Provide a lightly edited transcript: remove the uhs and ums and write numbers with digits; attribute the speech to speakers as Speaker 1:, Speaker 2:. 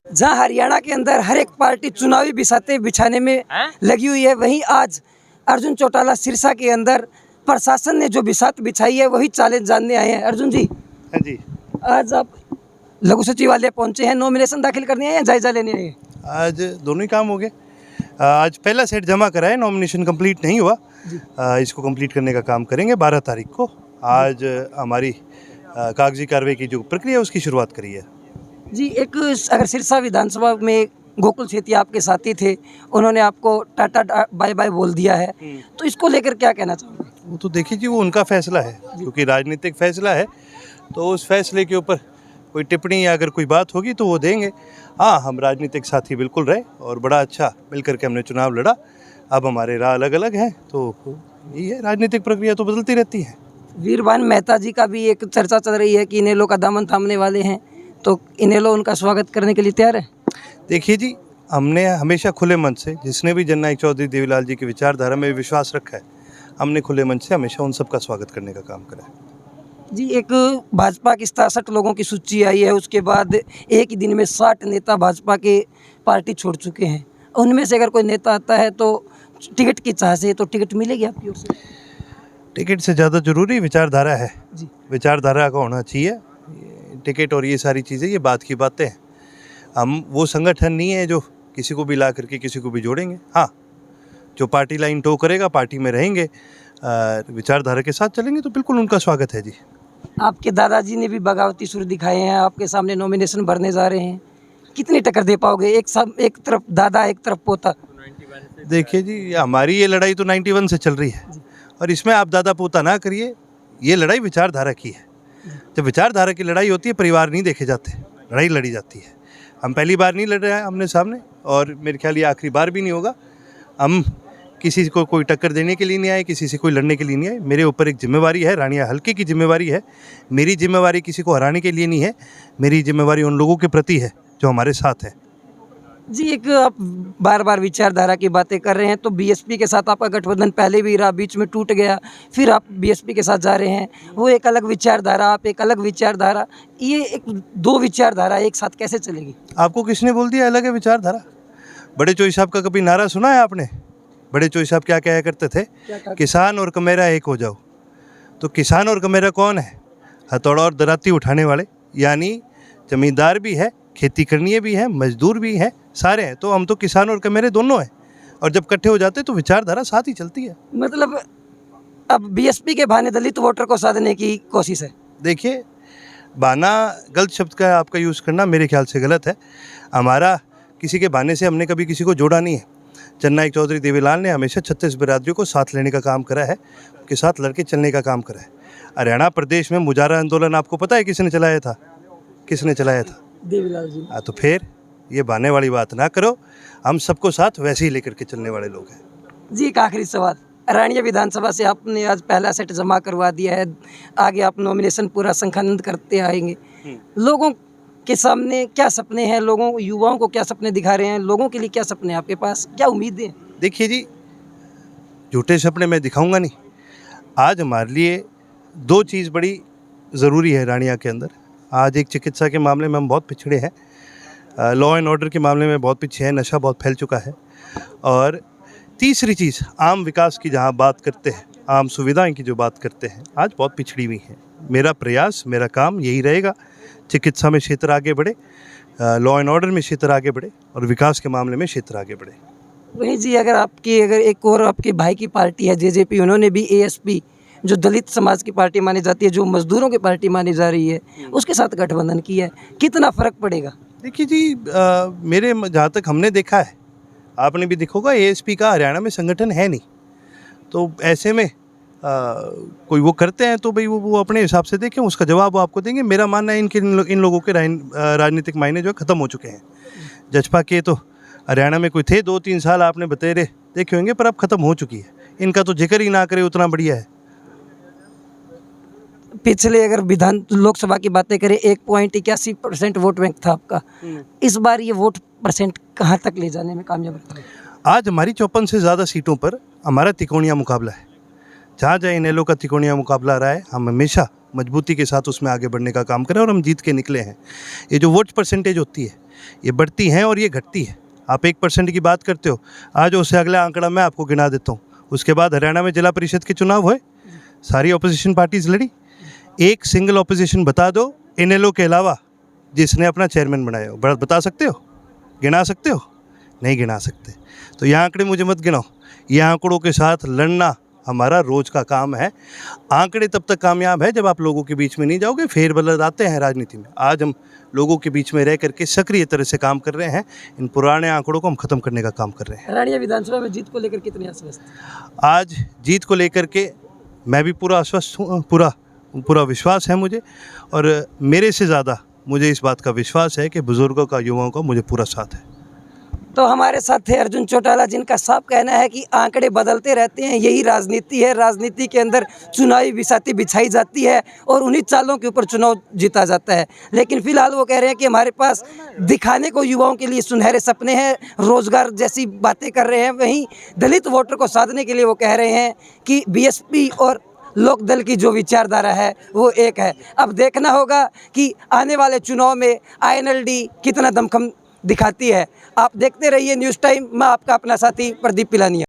Speaker 1: जहां हरियाणा के अंदर हर एक पार्टी चुनावी बिसाते बिछाने में लगी हुई है, वहीं आज अर्जुन चौटाला सिरसा के अंदर प्रशासन ने जो बिसात बिछाई है वही चालें जानने आए हैं। अर्जुन जी,
Speaker 2: हाँ जी,
Speaker 1: आज आप लघु सचिवालय पहुंचे हैं, नॉमिनेशन दाखिल करने आए हैं, जायजा लेने आए हैं?
Speaker 2: आज दोनों ही काम हो गए। आज पहला सेट जमा करा है, नॉमिनेशन कंप्लीट नहीं हुआ। इसको कंप्लीट करने का काम करेंगे 12 तारीख को। आज हमारी कागजी कार्रवाई की जो प्रक्रिया है उसकी शुरुआत करी है
Speaker 1: जी। एक अगर सिरसा विधानसभा में गोकुल सेतिया आपके साथी थे, उन्होंने आपको टाटा बाय बाय बोल दिया है, तो इसको लेकर क्या कहना चाहोगे?
Speaker 2: वो तो देखिए जी, वो उनका फैसला है, क्योंकि राजनीतिक फैसला है, तो उस फैसले के ऊपर कोई टिप्पणी या अगर कोई बात होगी तो वो देंगे। हाँ, हम राजनीतिक साथी बिल्कुल रहे और बड़ा अच्छा मिल करके हमने चुनाव लड़ा। अब हमारे राह अलग अलग हैं, तो यही है, राजनीतिक प्रक्रिया तो बदलती रहती है।
Speaker 1: वीरभान मेहता जी का भी एक चर्चा चल रही है कि इनेलो का दामन थामने वाले हैं, तो इनेलो उनका स्वागत करने के लिए तैयार है?
Speaker 2: देखिए जी, हमने हमेशा खुले मन से, जिसने भी जननायक चौधरी देवीलाल जी की विचारधारा में विश्वास रखा है, हमने खुले मन से हमेशा उन सबका स्वागत करने का काम करा है
Speaker 1: जी। एक भाजपा की 67 लोगों की सूची आई है, उसके बाद एक ही दिन में 60 नेता भाजपा के पार्टी छोड़ चुके हैं। उनमें से अगर कोई नेता आता है तो टिकट की चाह से, तो टिकट मिलेगी आपकी ओर से?
Speaker 2: टिकट से ज़्यादा जरूरी विचारधारा है
Speaker 1: जी।
Speaker 2: विचारधारा का होना चाहिए। टिकट और ये सारी चीज़ें, ये बात की बातें हैं। हम वो संगठन नहीं है जो किसी को भी ला करके किसी को भी जोड़ेंगे। हाँ, जो पार्टी लाइन टो करेगा, पार्टी में रहेंगे, विचारधारा के साथ चलेंगे, तो बिल्कुल उनका स्वागत है जी।
Speaker 1: आपके दादाजी ने भी बगावती सुर दिखाए हैं, आपके सामने नॉमिनेशन भरने जा रहे हैं, कितनी टक्कर दे पाओगे? एक तरफ दादा, एक तरफ पोता।
Speaker 2: देखिए जी, हमारी ये लड़ाई तो 91 से चल रही है, और इसमें आप दादा पोता ना करिए। ये लड़ाई विचारधारा की है। जब विचारधारा की लड़ाई होती है, परिवार नहीं देखे जाते, लड़ाई लड़ी जाती है। हम पहली बार नहीं लड़ रहे हैं आमने सामने, और मेरे ख्याल ये आखिरी बार भी नहीं होगा। हम किसी को कोई टक्कर देने के लिए नहीं आए, किसी से कोई लड़ने के लिए नहीं आए। मेरे ऊपर एक जिम्मेवारी है, रानिया हल्के की जिम्मेवारी है। मेरी जिम्मेवारी किसी को हराने के लिए नहीं है, मेरी जिम्मेवारी उन लोगों के प्रति है जो हमारे साथ हैं
Speaker 1: जी। एक आप बार बार विचारधारा की बातें कर रहे हैं, तो बीएसपी के साथ आपका गठबंधन पहले भी रहा, बीच में टूट गया, फिर आप बीएसपी के साथ जा रहे हैं। वो एक अलग विचारधारा, आप एक अलग विचारधारा, ये एक दो विचारधारा एक साथ कैसे चलेगी?
Speaker 2: आपको किसने बोल दिया अलग है विचारधारा? बड़े चोई साहब का कभी नारा सुना है आपने? बड़े चोई साहब क्या कहा करते थे? किसान और कमेरा एक हो जाओ। तो किसान और कमेरा कौन है? हथौड़ा और दराती उठाने वाले, यानी जमींदार भी है, खेती करनी भी है, मजदूर भी है, सारे हैं। तो हम तो किसान और कमेरे दोनों हैं, और जब इकट्ठे हो जाते तो विचारधारा साथ ही चलती है।
Speaker 1: मतलब अब बीएसपी के बहाने दलित वोटर को साधने की कोशिश है?
Speaker 2: देखिए, बहाना गलत शब्द का आपका यूज़ करना मेरे ख्याल से गलत है। हमारा किसी के बहाने से हमने कभी किसी को जोड़ा नहीं है। जननायक चौधरी देवीलाल ने हमेशा 36 बिरादरियों को साथ लेने का काम करा है, उनके साथ लड़के चलने का काम करा है। हरियाणा प्रदेश में मुजाहरा आंदोलन आपको पता है किसने चलाया था? किसने चलाया था?
Speaker 1: देवीलाल जी।
Speaker 2: तो फिर ये बहाने वाली बात ना करो, हम सबको साथ वैसे ही लेकर के चलने वाले लोग हैं
Speaker 1: जी। एक आखिरी सवाल, रानिया विधानसभा से आपने आज पहला सेट जमा करवा दिया है, आगे आप नॉमिनेशन पूरा संखानंद करते आएंगे। लोगों के सामने क्या सपने हैं? लोगों, युवाओं को क्या सपने दिखा रहे हैं? लोगों के लिए क्या सपने हैं आपके पास, क्या उम्मीदें?
Speaker 2: देखिए जी, झूठे सपने मैं दिखाऊंगा नहीं। आज हमारे लिए दो चीज़ बड़ी ज़रूरी है रानिया के अंदर। आज एक, चिकित्सा के मामले में हम बहुत पिछड़े हैं, लॉ एंड ऑर्डर के मामले में बहुत पीछे हैं, नशा बहुत फैल चुका है। और तीसरी चीज़, आम विकास की जहाँ बात करते हैं, आम सुविधाएं की जो बात करते हैं, आज बहुत पिछड़ी हुई है। मेरा प्रयास, मेरा काम यही रहेगा, चिकित्सा में क्षेत्र आगे बढ़े, लॉ एंड ऑर्डर में क्षेत्र आगे बढ़े, और विकास के मामले में क्षेत्र आगे बढ़े।
Speaker 1: वही जी, अगर एक और आपके भाई की पार्टी है जेजेपी, उन्होंने भी एएसपी, जो दलित समाज की पार्टी मानी जाती है, जो मजदूरों की पार्टी मानी जा रही है, उसके साथ गठबंधन किया है, कितना फ़र्क पड़ेगा?
Speaker 2: देखिए जी, मेरे जहाँ तक हमने देखा है, आपने भी देखोगा एएसपी का हरियाणा में संगठन है नहीं, तो ऐसे में कोई वो करते हैं तो भाई वो अपने हिसाब से देखें, उसका जवाब वो आपको देंगे। मेरा मानना है इन लोगों के राजनीतिक मायने जो है ख़त्म हो चुके हैं। जजपा के तो हरियाणा में कोई थे 2-3 साल, आपने बतेरे देखे होंगे, पर अब ख़त्म हो चुकी है। इनका तो जिक्र ही ना करे उतना बढ़िया है।
Speaker 1: पिछले अगर विधान लोकसभा की बातें करें 1.81% वोट बैंक था आपका, इस बार ये वोट परसेंट कहाँ तक ले जाने में कामयाब रहे?
Speaker 2: आज हमारी 54 से ज़्यादा सीटों पर हमारा तिकोणिया मुकाबला है। जहाँ जहाँ इनेलो का तिकोणिया मुकाबला रहा है, हम हमेशा मजबूती के साथ उसमें आगे बढ़ने का काम करें और हम जीत के निकले हैं। ये जो वोट परसेंटेज होती है, ये बढ़ती है और ये घटती है। आप 1% की बात करते हो, आज उससे अगला आंकड़ा मैं आपको गिना देता हूँ। उसके बाद हरियाणा में जिला परिषद के चुनाव हुए, सारी अपोजिशन पार्टीज लड़ी, एक सिंगल अपोजिशन बता दो इनेलो के अलावा जिसने अपना चेयरमैन बनाया हो, बता सकते हो? गिना सकते हो? नहीं गिना सकते। तो ये आंकड़े मुझे मत गिनाओ, ये आंकड़ों के साथ लड़ना हमारा रोज़ का काम है। आंकड़े तब तक कामयाब है जब आप लोगों के बीच में नहीं जाओगे। फेरबदल आते हैं राजनीति में, आज हम लोगों के बीच में रह करके सक्रिय तरह से काम कर रहे हैं। इन पुराने आंकड़ों को हम ख़त्म करने का काम कर रहे हैं।
Speaker 1: रानिया विधानसभा में जीत को लेकर कितने आश्वस्त?
Speaker 2: आज जीत को लेकर के मैं भी पूरा आश्वस्त हूँ, पूरा विश्वास है मुझे, और मेरे से ज़्यादा मुझे इस बात का विश्वास है कि बुज़ुर्गों का, युवाओं का मुझे पूरा साथ है।
Speaker 1: तो हमारे साथ थे अर्जुन चौटाला, जिनका साफ कहना है कि आंकड़े बदलते रहते हैं, यही राजनीति है। राजनीति के अंदर चुनावी बिसाती बिछाई जाती है और उन्हीं चालों के ऊपर चुनाव जीता जाता है। लेकिन फिलहाल वो कह रहे हैं कि हमारे पास दिखाने को युवाओं के लिए सुनहरे सपने हैं, रोजगार जैसी बातें कर रहे हैं। वहीं दलित वोटर को साधने के लिए वो कह रहे हैं कि बीएसपी और लोकदल की जो विचारधारा है वो एक है। अब देखना होगा कि आने वाले चुनाव में आईएनएलडी कितना दमखम दिखाती है। आप देखते रहिए न्यूज़ टाइम। मैं आपका अपना साथी प्रदीप पिलानिया।